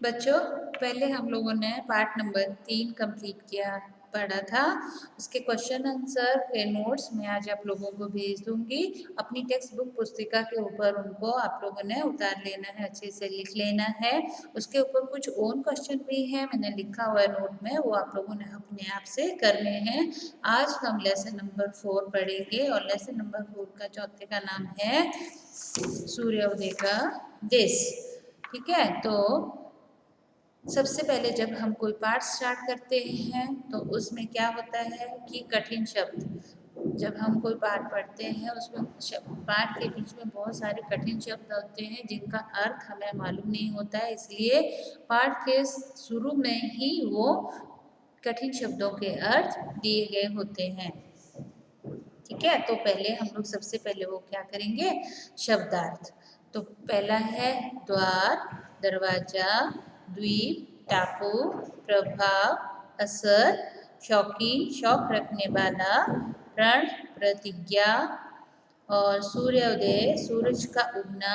बच्चों, पहले हम लोगों ने पार्ट नंबर 3 कंप्लीट पढ़ा था। उसके क्वेश्चन आंसर के नोट्स मैं आज आप लोगों को भेज दूंगी। अपनी टेक्स्ट बुक पुस्तिका के ऊपर उनको आप लोगों ने उतार लेना है, अच्छे से लिख लेना है। उसके ऊपर कुछ ओन क्वेश्चन भी है, मैंने लिखा हुआ है नोट में, वो आप लोगों ने अपने आप से करने हैं। आज हम लेसन नंबर 4 पढ़ेंगे और लेसन नंबर 4 का चौथे का नाम है सूर्योदय का देश। ठीक है, तो सबसे पहले जब हम कोई पाठ स्टार्ट करते हैं तो उसमें क्या होता है कि कठिन शब्द, जब हम कोई पाठ पढ़ते हैं उसमें पाठ के बीच में बहुत सारे कठिन शब्द होते हैं जिनका अर्थ हमें मालूम नहीं होता है, इसलिए पाठ के शुरू में ही वो कठिन शब्दों के अर्थ दिए गए होते हैं। ठीक है, तो पहले हम लोग सबसे पहले वो क्या करेंगे, शब्दार्थ। तो पहला है द्वार, दरवाजा, द्वीप, टापू, प्रभाव, असर, शौकीन, शौक रखने वाला, प्रण, प्रतिज्ञा, और सूर्योदय, सूरज का उगना,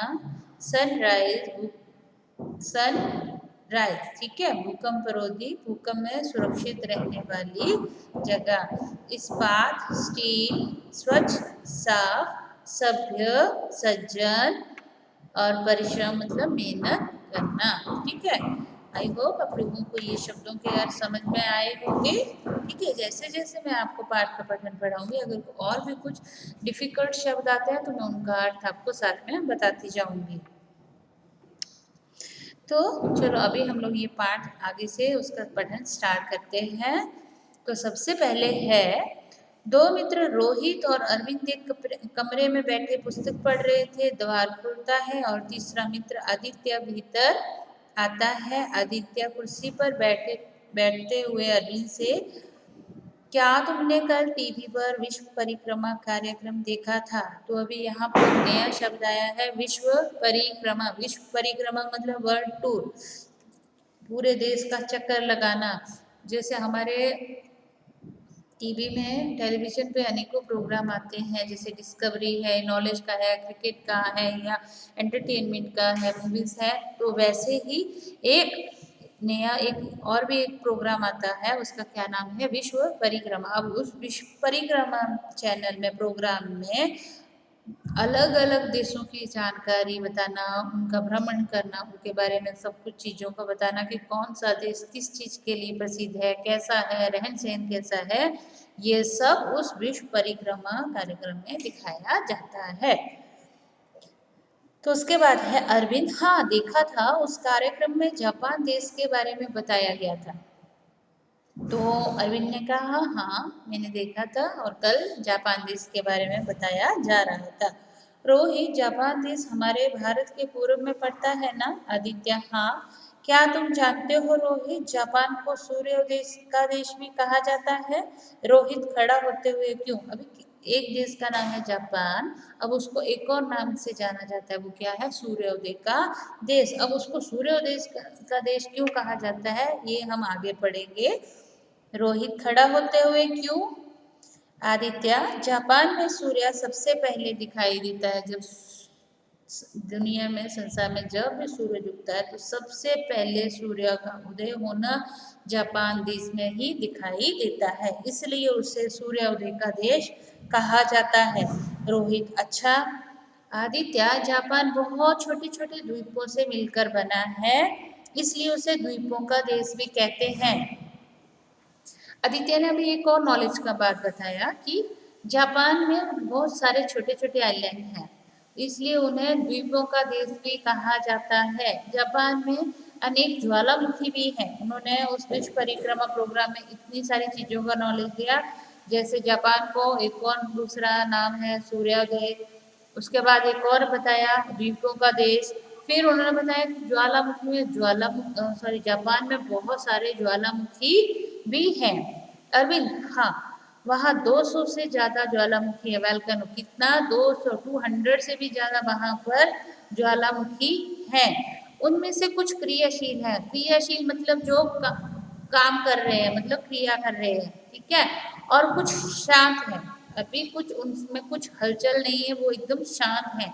सनराइज, सनराइज। ठीक है, भूकंपरोधी, भूकंप में सुरक्षित रहने वाली जगह। इस्पात, स्टील, स्वच्छ, साफ, सभ्य, सज्जन, और परिश्रम मतलब मेहनत करना। ठीक है, आई होप आप लोगों को ये शब्दों के अर्थ समझ में आए होंगे। ठीक है, जैसे जैसे मैं आपको पाठ का पठन पढ़ाऊंगी, अगर और भी कुछ डिफिकल्ट शब्द आते हैं तो मैं उनका अर्थ आपको साथ में बताती जाऊंगी। तो चलो अभी हम लोग ये पाठ आगे से उसका पठन स्टार्ट करते हैं। तो सबसे पहले है, दो मित्र रोहित और अरविंद एक कमरे में बैठे पुस्तक पढ़ रहे थे। द्वार खुलता है और तीसरा मित्र आदित्य भीतर आता है। आदित्य कुर्सी पर बैठते हुए अरविंद से, क्या तुमने कल टीवी पर विश्व परिक्रमा कार्यक्रम देखा था? तो अभी यहाँ पर नया शब्द आया है, विश्व परिक्रमा। विश्व परिक्रमा मतलब वर्ल्ड टूर, पूरे देश का चक्कर लगाना। जैसे हमारे टीवी में, टेलीविजन पे अनेकों प्रोग्राम आते हैं, जैसे डिस्कवरी है, नॉलेज का है, क्रिकेट का है, या एंटरटेनमेंट का है, मूवीज है। तो वैसे ही एक नया एक और भी एक प्रोग्राम आता है, उसका क्या नाम है, विश्व परिक्रमा। अब उस विश्व परिक्रमा चैनल में, प्रोग्राम में अलग अलग देशों की जानकारी बताना, उनका भ्रमण करना, उनके बारे में सब कुछ चीज़ों का बताना कि कौन सा देश किस चीज़ के लिए प्रसिद्ध है, कैसा है, रहन सहन कैसा है, ये सब उस विश्व परिक्रमा कार्यक्रम में दिखाया जाता है। तो उसके बाद है अरविंद, हाँ देखा था, उस कार्यक्रम में जापान देश के बारे में बताया गया था। तो अरविंद ने कहा, हाँ मैंने देखा था और कल जापान देश के बारे में बताया जा रहा था। रोहित, जापान देश हमारे भारत के पूर्व में पड़ता है ना? आदित्य, हाँ। क्या तुम जानते हो रोहित, जापान को सूर्योदय का देश भी कहा जाता है? रोहित खड़ा होते हुए, क्यों? अभी एक देश का नाम है जापान, अब उसको एक और नाम से जाना जाता है, वो क्या है? सूर्योदय का देश। अब उसको सूर्योदय का देश क्यों कहा जाता है, ये हम आगे पढ़ेंगे। रोहित खड़ा होते हुए, क्यों? आदित्य, जापान में सूर्य सबसे पहले दिखाई देता है। जब दुनिया में, संसार में जब भी सूरज उगता है तो सबसे पहले सूर्य का उदय होना जापान देश में ही दिखाई देता है, इसलिए उसे सूर्योदय का देश कहा जाता है। रोहित, अच्छा। आदित्य, जापान बहुत छोटे छोटे द्वीपों से मिलकर बना है, इसलिए उसे द्वीपों का देश भी कहते हैं। आदित्य ने अभी एक और नॉलेज का बात बताया कि जापान में बहुत सारे छोटे छोटे आइलैंड हैं, इसलिए उन्हें द्वीपों का देश भी कहा जाता है। जापान में अनेक ज्वालामुखी भी हैं। उन्होंने उस विश्व परिक्रमा प्रोग्राम में इतनी सारी चीज़ों का नॉलेज दिया, जैसे जापान को एक और दूसरा नाम है सूर्योदय, उसके बाद एक और बताया द्वीपों का देश, फिर उन्होंने बताया कि ज्वालामुखी में जापान में बहुत सारे ज्वालामुखी भी हैं। अरविंद, हाँ वहाँ 200 से ज़्यादा ज्वालामुखी है, वैल्कनो। कितना? 200, 200 से भी ज़्यादा वहाँ पर ज्वालामुखी हैं। उनमें से कुछ क्रियाशील हैं। क्रियाशील मतलब जो काम कर रहे हैं, मतलब क्रिया कर रहे हैं। ठीक है, और कुछ शांत हैं। अभी कुछ उनमें कुछ हलचल नहीं है, वो एकदम शांत हैं।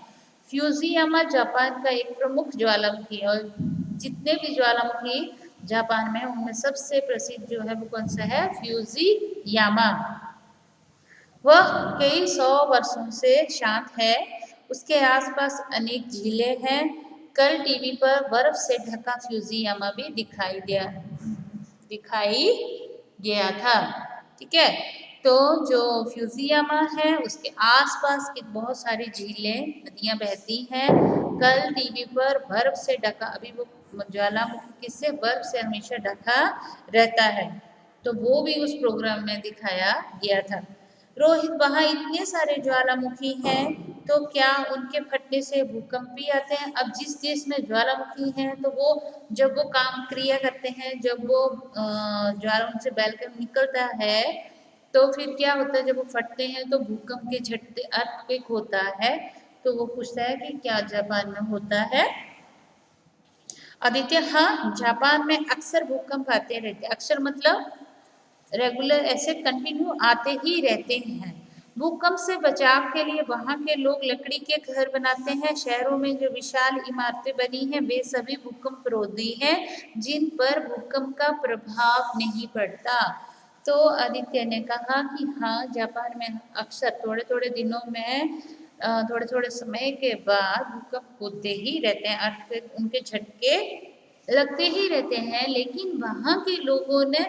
फ्यूजियामा जापान का एक प्रमुख ज्वालामुखी है, और जितने भी ज्वालामुखी जापान में, उनमें सबसे प्रसिद्ध जो है वो कौन सा है? फ्यूजियामा। वह कई सौ वर्षों से शांत है। उसके आसपास अनेक झीलें हैं। कल टीवी पर बर्फ से ढका फ्यूजियामा भी दिखाई गया था। ठीक है, तो जो फ्यूजियामा है उसके आसपास की बहुत सारी झीलें, नदियां बहती हैं। कल टीवी पर बर्फ से ढका, अभी वो ज्वालामुखी किससे? बर्फ से हमेशा ढका रहता है, तो वो भी उस प्रोग्राम में दिखाया गया था। रोहित, वहां इतने सारे ज्वालामुखी हैं, तो क्या उनके फटने से भूकंप भी आते हैं? अब जिस देश में ज्वालामुखी हैं, तो वो जब वो काम क्रिया करते हैं, जब वो ज्वाला उनसे बैलकर निकलता है, तो फिर क्या होता है? जब वो फटते हैं तो भूकंप के झटके, अर्थक्वेक होता है। तो वो पूछता है कि क्या जापान में होता है? आदित्य, हाँ, जापान में अक्सर भूकंप आते रहते। अक्सर मतलब रेगुलर, ऐसे कंटिन्यू आते ही रहते हैं। भूकंप से बचाव के लिए वहां के लोग लकड़ी के घर बनाते हैं। शहरों में जो विशाल इमारतें बनी हैं वे सभी भूकंप रोधी हैं, जिन पर भूकंप का प्रभाव नहीं पड़ता। तो आदित्य ने कहा कि हाँ, जापान में अक्सर थोड़े थोड़े दिनों में, थोड़े थोड़े समय के बाद भूकंप होते ही रहते हैं, अर्थक्वेक, उनके झटके लगते ही रहते हैं। लेकिन वहाँ के लोगों ने,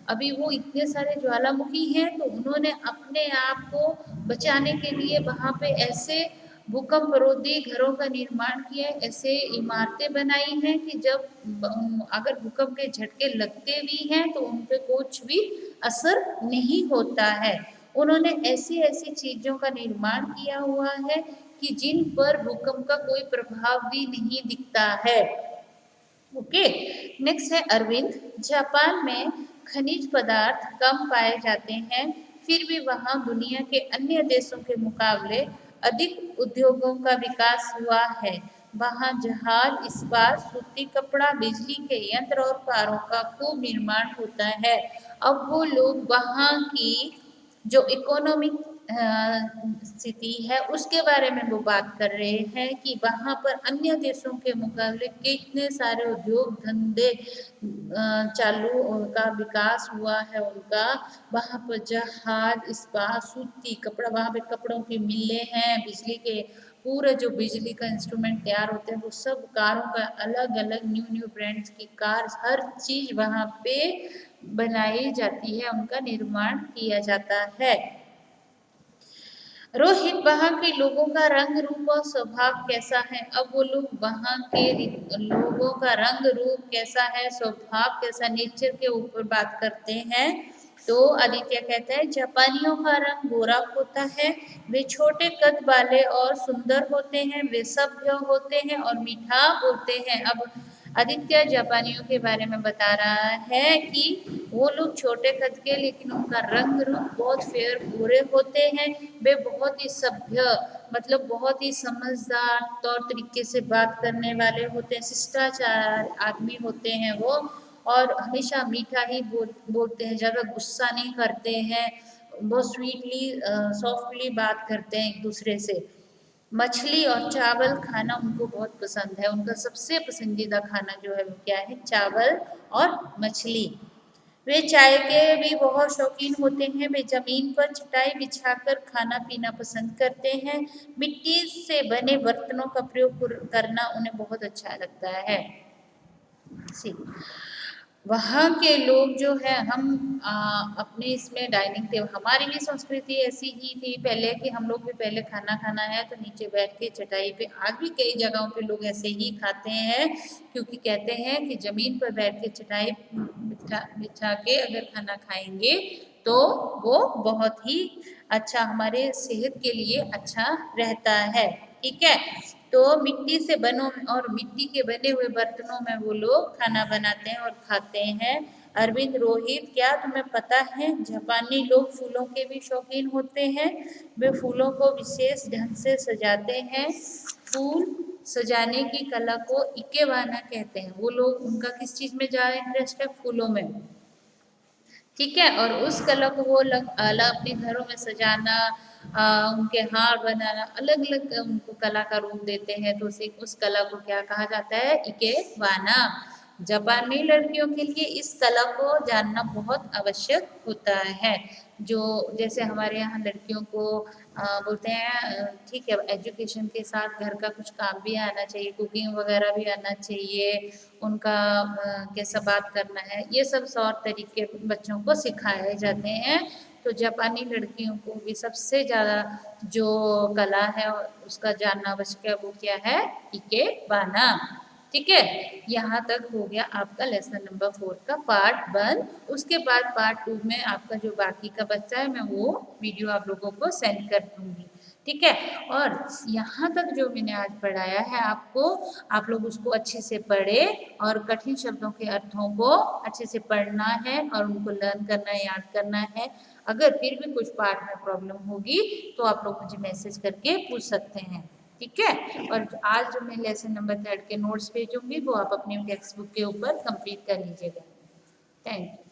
अभी वो इतने सारे ज्वालामुखी हैं, तो उन्होंने अपने आप को बचाने के लिए वहाँ पे ऐसे भूकंप रोधी घरों का निर्माण किया है, ऐसे इमारतें बनाई हैं कि जब अगर भूकंप के झटके लगते भी हैं तो उन पे कुछ भी असर नहीं होता है। उन्होंने ऐसी ऐसी चीजों का निर्माण किया हुआ है कि जिन पर भूकंप का कोई प्रभाव भी नहीं दिखता है। ओके, नेक्स्ट है अरविंद। जापान में खनिज पदार्थ कम पाए जाते हैं, फिर भी वहाँ दुनिया के अन्य देशों के मुकाबले अधिक उद्योगों का विकास हुआ है। वहाँ जहाज, इस्पात, सूती कपड़ा, बिजली के यंत्र और कारों का खूब निर्माण होता है। अब वो लोग वहाँ की जो इकोनॉमिक स्थिति है उसके बारे में वो बात कर रहे हैं कि वहाँ पर अन्य देशों के मुकाबले कितने सारे उद्योग धंधे चालू, उनका विकास हुआ है उनका। वहाँ पर जहाज, इस्पात, सूती कपड़ा, वहाँ पे कपड़ों की मिलें हैं, बिजली के पूरे जो बिजली का इंस्ट्रूमेंट तैयार होते हैं वो सब, कारों का अलग अलग न्यू न्यू ब्रांड्स की कार, हर चीज वहाँ पे बनाई जाती है, उनका निर्माण किया जाता है। रोहित, वहाँ के लोगों का रंग रूप और स्वभाव कैसा है? अब वो लोग, वहाँ के लोगों का रंग रूप कैसा है, स्वभाव कैसा, नेचर के ऊपर बात करते हैं। तो आदित्य कहता है जापानियों का रंग गोरा होता है, वे छोटे कद वाले और सुंदर होते हैं, वे सभ्य होते हैं और मीठा बोलते हैं। अब आदित्य जापानियों के बारे में बता रहा है कि वो लोग छोटे कद के, लेकिन उनका रंग रूप बहुत फेयर गोरे होते हैं। वे बहुत ही सभ्य, मतलब बहुत ही समझदार तौर तरीके से बात करने वाले होते हैं, शिष्टाचार आदमी होते हैं वो, और हमेशा मीठा ही बोलते हैं, ज़्यादा गुस्सा नहीं करते हैं, बहुत स्वीटली सॉफ्टली बात करते हैं एक दूसरे से। मछली और चावल खाना उनको बहुत पसंद है। उनका सबसे पसंदीदा खाना जो है वो क्या है? चावल और मछली। वे चाय के भी बहुत शौकीन होते हैं। वे जमीन पर चटाई बिछाकर खाना पीना पसंद करते हैं। मिट्टी से बने बर्तनों का प्रयोग करना उन्हें बहुत अच्छा लगता है। वहाँ के लोग जो है, हम अपने इसमें डाइनिंग टेबल, हमारी भी संस्कृति ऐसी ही थी पहले कि हम लोग भी पहले खाना खाना है तो नीचे बैठ के चटाई पे, आज भी कई जगहों पे लोग ऐसे ही खाते हैं, क्योंकि कहते हैं कि जमीन पर बैठ के चटाई बिछा के अगर खाना खाएंगे तो वो बहुत ही अच्छा, हमारे सेहत के लिए अच्छा रहता है। ठीक है, तो मिट्टी से बनो और मिट्टी के बने हुए बर्तनों में वो लोग खाना बनाते हैं और खाते हैं। अरविंद, रोहित, क्या तुम्हें पता है जापानी लोग फूलों के भी शौकीन होते हैं? वे फूलों को विशेष ढंग से सजाते हैं। फूल सजाने की कला को इकेबाना कहते हैं। वो लोग, उनका किस चीज में ज्यादा इंटरेस्ट है? फूलों में। ठीक है, और उस कला को वो अलग अपने घरों में सजाना, उनके हार बनाना, अलग अलग उनको कला का रूप देते हैं। तो उस कला को क्या कहा जाता है? इकेबाना। जापानी लड़कियों के लिए इस कला को जानना बहुत आवश्यक होता है। जो जैसे हमारे यहाँ लड़कियों को बोलते हैं ठीक है, एजुकेशन के साथ घर का कुछ काम भी आना चाहिए, कुकिंग वगैरह भी आना चाहिए, उनका कैसा बात करना है, ये सब तौर तरीके बच्चों को सिखाए जाते हैं। तो जापानी लड़कियों को भी सबसे ज़्यादा जो कला है उसका जानना आवश्यक है, वो क्या है? इकेबाना। ठीक है, यहाँ तक हो गया आपका लेसन नंबर 4 का पार्ट 1। उसके बाद पार्ट 2 में आपका जो बाकी का बच्चा है, मैं वो वीडियो आप लोगों को सेंड कर दूँगी। ठीक है, और यहाँ तक जो मैंने आज पढ़ाया है आपको, आप लोग उसको अच्छे से पढ़े और कठिन शब्दों के अर्थों को अच्छे से पढ़ना है और उनको लर्न करना है, याद करना है। अगर फिर भी कुछ पार्ट में प्रॉब्लम होगी तो आप लोग मुझे मैसेज करके पूछ सकते हैं। ठीक है, और आज जो मैं लेसन नंबर 3 के नोट्स भेजूंगी वो आप अपनी टेक्स्ट बुक के ऊपर कंप्लीट कर लीजिएगा। Thank you.